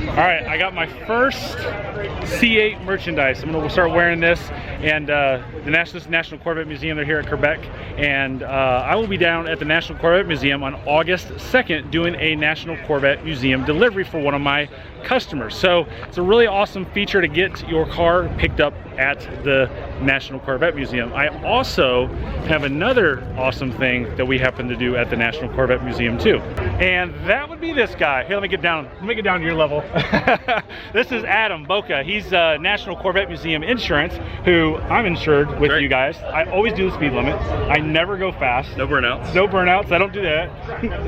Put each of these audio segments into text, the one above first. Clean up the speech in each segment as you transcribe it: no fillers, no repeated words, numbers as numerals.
All right, I got my first C8 merchandise. I'm gonna start wearing this, and this is National Corvette Museum. They're here at Quebec, and I will be down at the National Corvette Museum on August 2nd doing a National Corvette Museum delivery for one of my customers. So it's a really awesome feature to get your car picked up at the National Corvette Museum. I also have another awesome thing that we happen to do at the National Corvette Museum too, and that would be this guy. Here, let me get down to your level. This is Adam Boca. He's National Corvette Museum Insurance, who I'm insured with you guys. I always do the speed limit. I never go fast. No burnouts. No burnouts. I don't do that.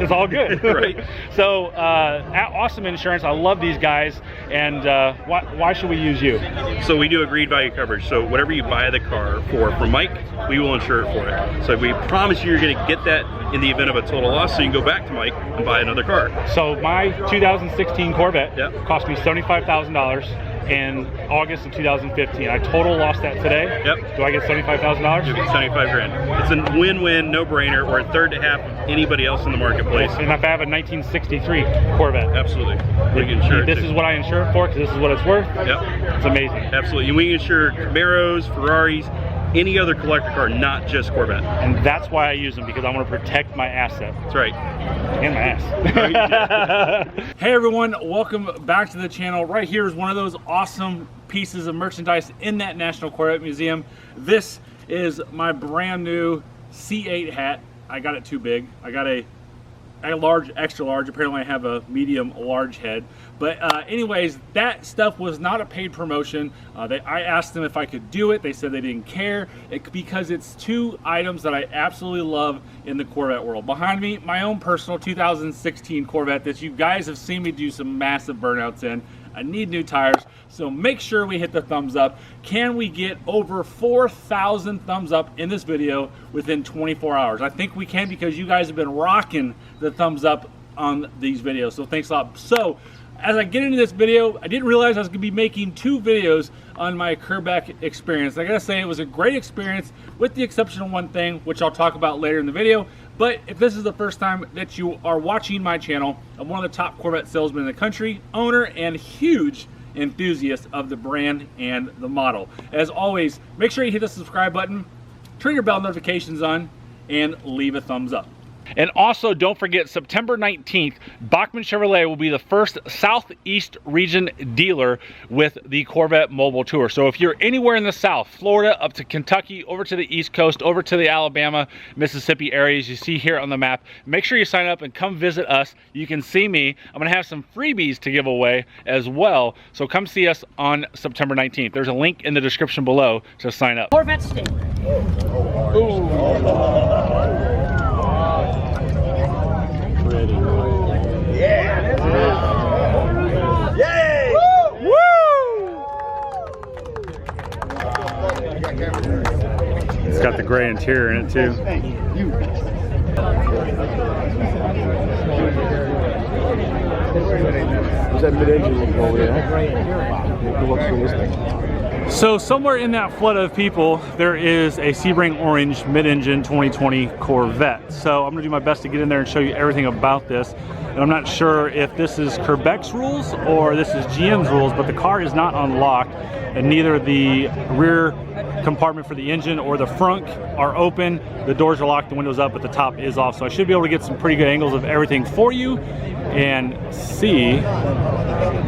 It's all good. Right. So awesome insurance. I love these guys. And why should we use you? So we do agreed value coverage. So whatever you buy the car from Mike, we will insure it for it. So we promise you're going to get that in the event of a total loss, so you can go back to Mike and buy another car. So my 2016 Corvette cost me $75,000 in August of 2015. I total lost that today. Yep. Do I get $75,000? You get 75 grand. It's a win-win, no-brainer. We're a third to half of anybody else in the marketplace. And if I have a 1963 Corvette, absolutely, we can insure it. This is what I insure it for, because this is what it's worth. Yep. It's amazing. Absolutely. And we insure Camaros, Ferraris, any other collector car, not just Corvette. And that's why I use them, because I want to protect my asset. That's right. And my ass. Hey everyone, welcome back to the channel. Right here is one of those awesome pieces of merchandise in that National Corvette Museum. This is my brand new C8 hat. I got it too big. I got a large, extra large. Apparently I have a medium large head. But anyways, that stuff was not a paid promotion. I asked them if I could do it. They said they didn't care, because it's two items that I absolutely love in the Corvette world. Behind me, my own personal 2016 Corvette that you guys have seen me do some massive burnouts in. I need new tires, so make sure we hit the thumbs up. Can we get over 4,000 thumbs up in this video within 24 hours? I think we can, because you guys have been rocking the thumbs up on these videos, so thanks a lot. So as I get into this video, I didn't realize I was going to be making two videos on my Quebec experience. I gotta say, it was a great experience, with the exception of one thing, which I'll talk about later in the video. But if this is the first time that you are watching my channel, I'm one of the top Corvette salesmen in the country, owner, and huge enthusiast of the brand and the model. As always, make sure you hit the subscribe button, turn your bell notifications on, and leave a thumbs up. And also, don't forget, September 19th, Bachman Chevrolet will be the first Southeast region dealer with the Corvette Mobile Tour. So if you're anywhere in the South, Florida, up to Kentucky, over to the East Coast, over to the Alabama, Mississippi areas you see here on the map, make sure you sign up and come visit us. You can see me. I'm going to have some freebies to give away as well. So come see us on September 19th. There's a link in the description below to sign up. Corvette Stingray. Yay! Woo! It's got the gray interior in it too. What's that mid-engine look over there? So somewhere in that flood of people, there is a Sebring Orange mid-engine 2020 Corvette. So I'm gonna do my best to get in there and show you everything about this. And I'm not sure if this is Quebec's rules or this is GM's rules, but the car is not unlocked, and neither the rear compartment for the engine or the frunk are open. The doors are locked, the windows up, but the top is off. So I should be able to get some pretty good angles of everything for you and see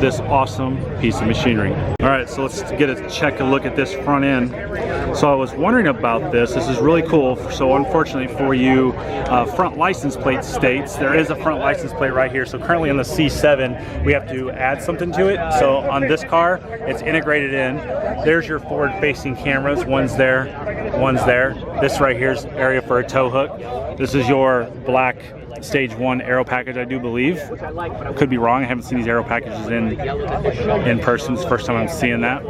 this awesome piece of machinery. All right, so let's get a look at this front end. So I was wondering about this. This is really cool. So unfortunately for you front license plate states, there is a front license plate right here. So currently on the C7, we have to add something to it. So on this car, it's integrated in. There's your forward-facing cameras. One's there, one's there. This right here is area for a tow hook. This is your black Stage 1 Aero Package, I do believe. Could be wrong. I haven't seen these Aero Packages in person. It's the first time I'm seeing that.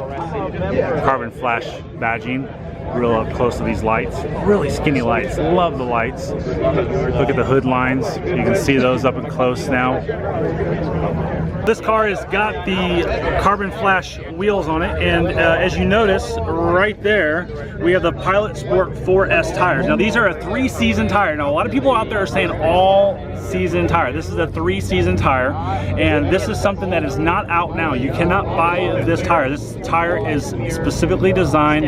Carbon flash badging. real up close to these lights. Really skinny lights. Love the lights. Look at the hood lines. You can see those up and close now. This car has got the carbon flash wheels on it, and as you notice right there, we have the Pilot Sport 4S tires. Now these are a 3-season tire. Now a lot of people out there are saying all-season tire. This is a 3-season tire, and this is something that is not out now. You cannot buy this tire. This tire is specifically designed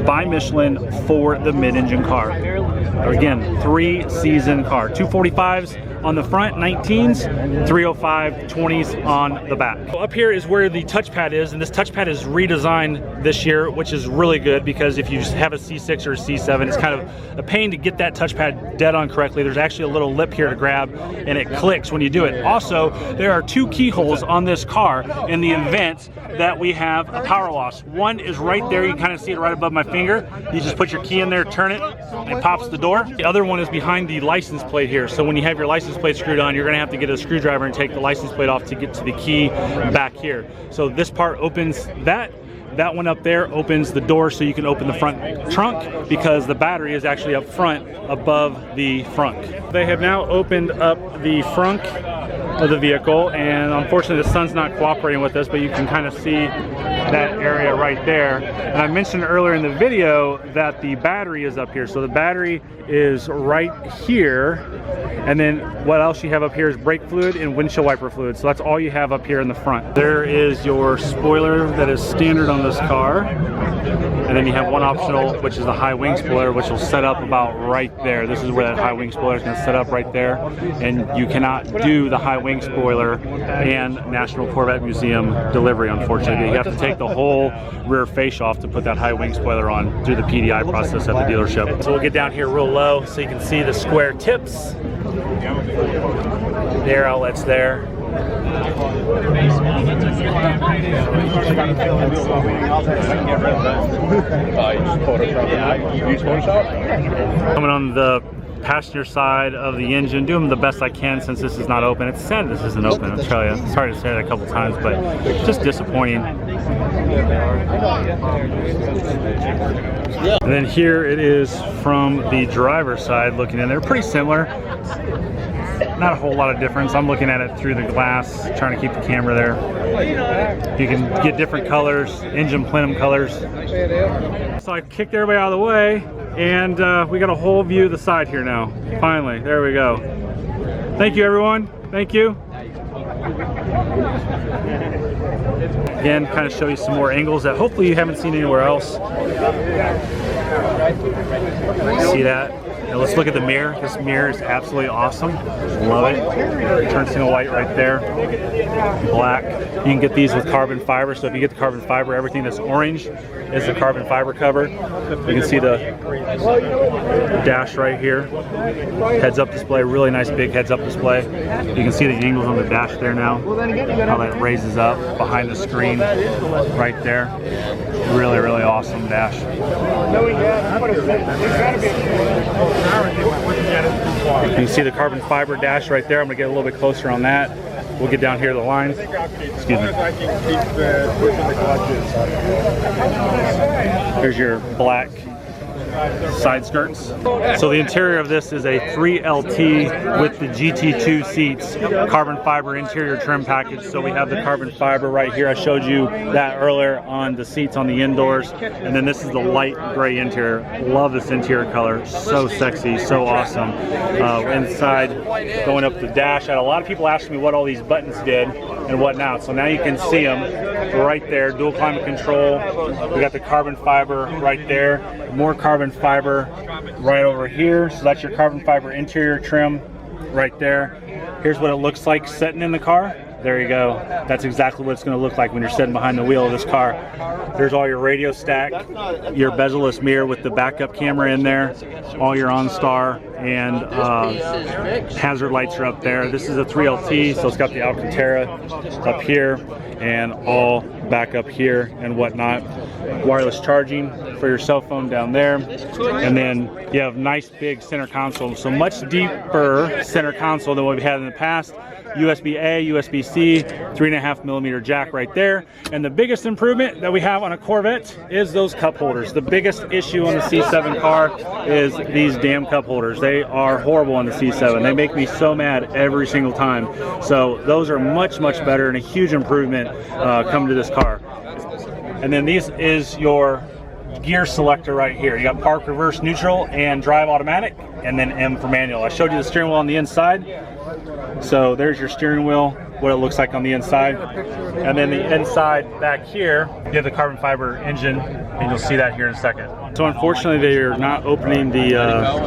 by Michelin for the mid-engine car. Again, 3-season car. 245s on the front, 19s, 305 20s on the back. Up here is where the touchpad is, and this touchpad is redesigned this year, which is really good because if you just have a C6 or a C7, it's kind of a pain to get that touchpad dead on correctly. There's actually a little lip here to grab, and it clicks when you do it. Also, there are 2 keyholes on this car in the event that we have a power loss. One is right there. You can kind of see it right above my finger. You just put your key in there, turn it, and it pops the door. The other one is behind the license plate here. So when you have your license plate screwed on, you're going to have to get a screwdriver and take the license plate off to get to the key back here. So this part opens that. That one up there opens the door so you can open the front trunk because the battery is actually up front above the frunk. They have now opened up the frunk of the vehicle, and unfortunately the sun's not cooperating with us, but you can kind of see that area right there. And I mentioned earlier in the video that the battery is up here. So the battery is right here, and then what else you have up here is brake fluid and windshield wiper fluid. So that's all you have up here in the front. There is your spoiler that is standard on this car, and then you have one optional, which is the high wing spoiler, which will set up about right there. This is where that high wing spoiler is going to set up right there, and you cannot do the high wing spoiler and National Corvette Museum delivery, unfortunately. You have to take the whole rear face off to put that high wing spoiler on through the PDI process at the dealership. So we'll get down here real low so you can see the square tips. The air outlets there. Coming on the passenger side of the engine, doing the best I can since this is not open. It's sad this isn't open, I'll tell you. It's hard to say that a couple times, but just disappointing. And then here it is from the driver's side looking in. They're pretty similar. Not a whole lot of difference. I'm looking at it through the glass, trying to keep the camera there. You can get different colors, engine plenum colors. So I kicked everybody out of the way, and we got a whole view of the side here now. Finally, there we go. Thank you, everyone. Thank you. Again, kind of show you some more angles that hopefully you haven't seen anywhere else. See that? Now let's look at the mirror. This mirror is absolutely awesome. Love it. Turn single light right there. Black. You can get these with carbon fiber. So if you get the carbon fiber, everything that's orange is the carbon fiber cover. You can see the dash right here. Heads up display. Really nice big heads up display. You can see the angles on the dash there now. How that raises up behind the screen right there. Really, really awesome dash. You can see the carbon fiber dash right there. I'm going to get a little bit closer on that. We'll get down here to the lines. Excuse me. Here's your black side skirts. So the interior of this is a 3LT with the GT2 seats, carbon fiber interior trim package. So we have the carbon fiber right here. I showed you that earlier on the seats on the indoors. And then this is the light gray interior. Love this interior color. So sexy, so awesome. Inside, going up the dash, I had a lot of people asking me what all these buttons did and whatnot. So now you can see them right there. Dual climate control. We got the carbon fiber right there. More carbon fiber right over here. So that's your carbon fiber interior trim right there. Here's what it looks like sitting in the car. There you go. That's exactly what it's going to look like when you're sitting behind the wheel of this car. There's all your radio stack, your bezel-less mirror with the backup camera in there, all your OnStar and hazard lights are up there. This is a 3LT, so it's got the Alcantara up here and all back up here and whatnot. Wireless charging for your cell phone down there. And then you have nice big center console. So much deeper center console than what we had in the past. USB-A, USB-C, 3.5mm jack right there. And the biggest improvement that we have on a Corvette is those cup holders. The biggest issue on the C7 car is these damn cup holders. They are horrible on the C7. They make me so mad every single time. So those are much, much better and a huge improvement coming to this car. And then this is your gear selector right here. You got park, reverse, neutral, and drive automatic, and then M for manual. I showed you the steering wheel on the inside. So there's your steering wheel, what it looks like on the inside. And then the inside back here, you have the carbon fiber engine, and you'll see that here in a second. So unfortunately they're not opening the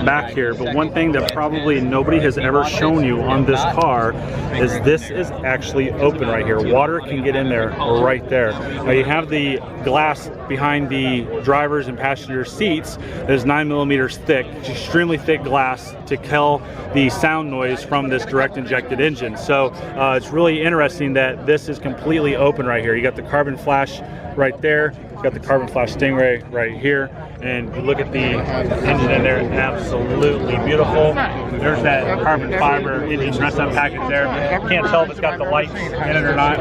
back here, but one thing that probably nobody has ever shown you on this car is this is actually open right here. Water can get in there right there. Now you have the glass behind the driver's and passenger seats that is 9mm thick, extremely thick glass to kill the sound noise from this direct injected engine. So it's really interesting that this is completely open right here. You got the carbon flash right there. You got the carbon flash Stingray right here. And you look at the engine in there, absolutely beautiful. There's that carbon fiber engine dress-up package there. Can't tell if it's got the lights in it or not.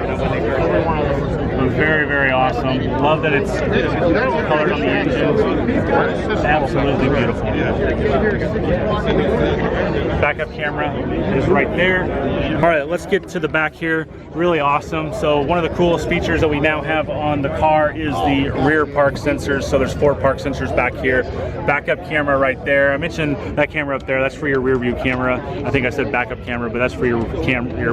Very, very awesome. Love that it's colored on the engine. Absolutely beautiful. Backup camera is right there. All right, let's get to the back here. Really awesome. So one of the coolest features that we now have on the car is the rear park sensors. So there's 4 park sensors back here. Backup camera right there. I mentioned that camera up there. That's for your rear view camera. I think I said backup camera, but that's for your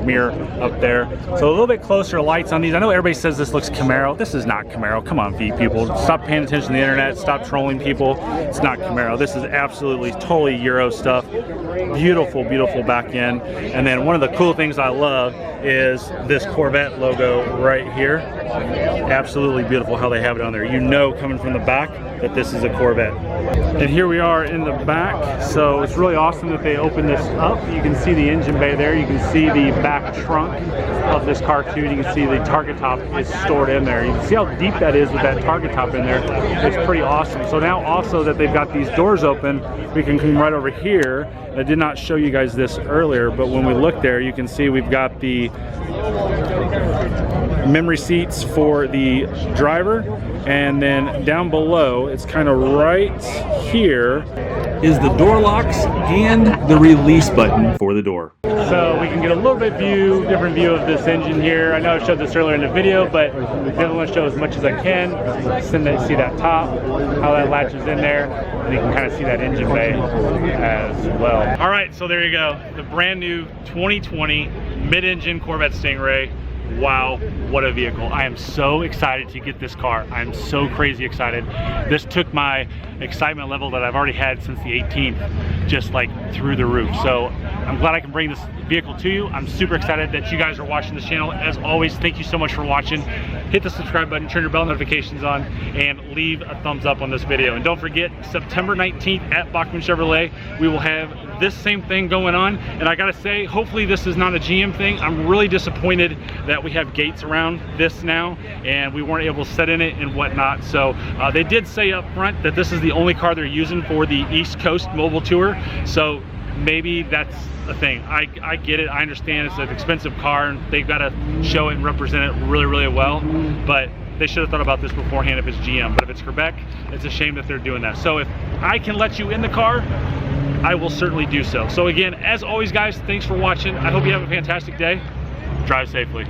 mirror up there. So a little bit closer lights on these. I know everybody says this looks Camaro. This is not Camaro. Come on, people. Stop paying attention to the internet. Stop trolling people. It's not Camaro. This is absolutely totally Euro stuff. Beautiful, beautiful back end. And then one of the cool things I love is this Corvette logo right here. Absolutely beautiful how they have it on there. You know, coming from the back, that this is a Corvette. And here we are in the back. So it's really awesome that they opened this up. You can see the engine bay there. You can see the back trunk of this car too. You can see the target top is stored in there. You can see how deep that is with that target top in there. It's pretty awesome. So now also that they've got these doors open, we can come right over here. I did not show you guys this earlier, but when we look there, you can see we've got the memory seats for the driver, and then down below, it's kind of right here, is the door locks and the release button for the door. So we can get a little bit different view of this engine here. I know I showed this earlier in the video, but I definitely want to show as much as I can. See that top, how that latches in there, and you can kind of see that engine bay as well. All right, so there you go. The brand new 2020 mid-engine Corvette Stingray. Wow, what a vehicle. I am so excited to get this car. I'm so crazy excited. This took my excitement level that I've already had since the 18th, just like through the roof. So I'm glad I can bring this vehicle to you. I'm super excited that you guys are watching this channel. As always, thank you so much for watching. Hit the subscribe button, turn your bell notifications on, and leave a thumbs up on this video. And don't forget, September 19th at Bachman Chevrolet, we will have this same thing going on. And I gotta say, hopefully this is not a GM thing. I'm really disappointed that we have gates around this now and we weren't able to sit in it and whatnot. So they did say up front that this is the only car they're using for the East Coast mobile tour. So maybe that's a thing. I get it. I understand it's an expensive car and they've got to show it and represent it really, really well. But they should have thought about this beforehand if it's GM. But if it's Quebec, it's a shame that they're doing that. So if I can let you in the car, I will certainly do so. So again, as always guys, thanks for watching. I hope you have a fantastic day. Drive safely.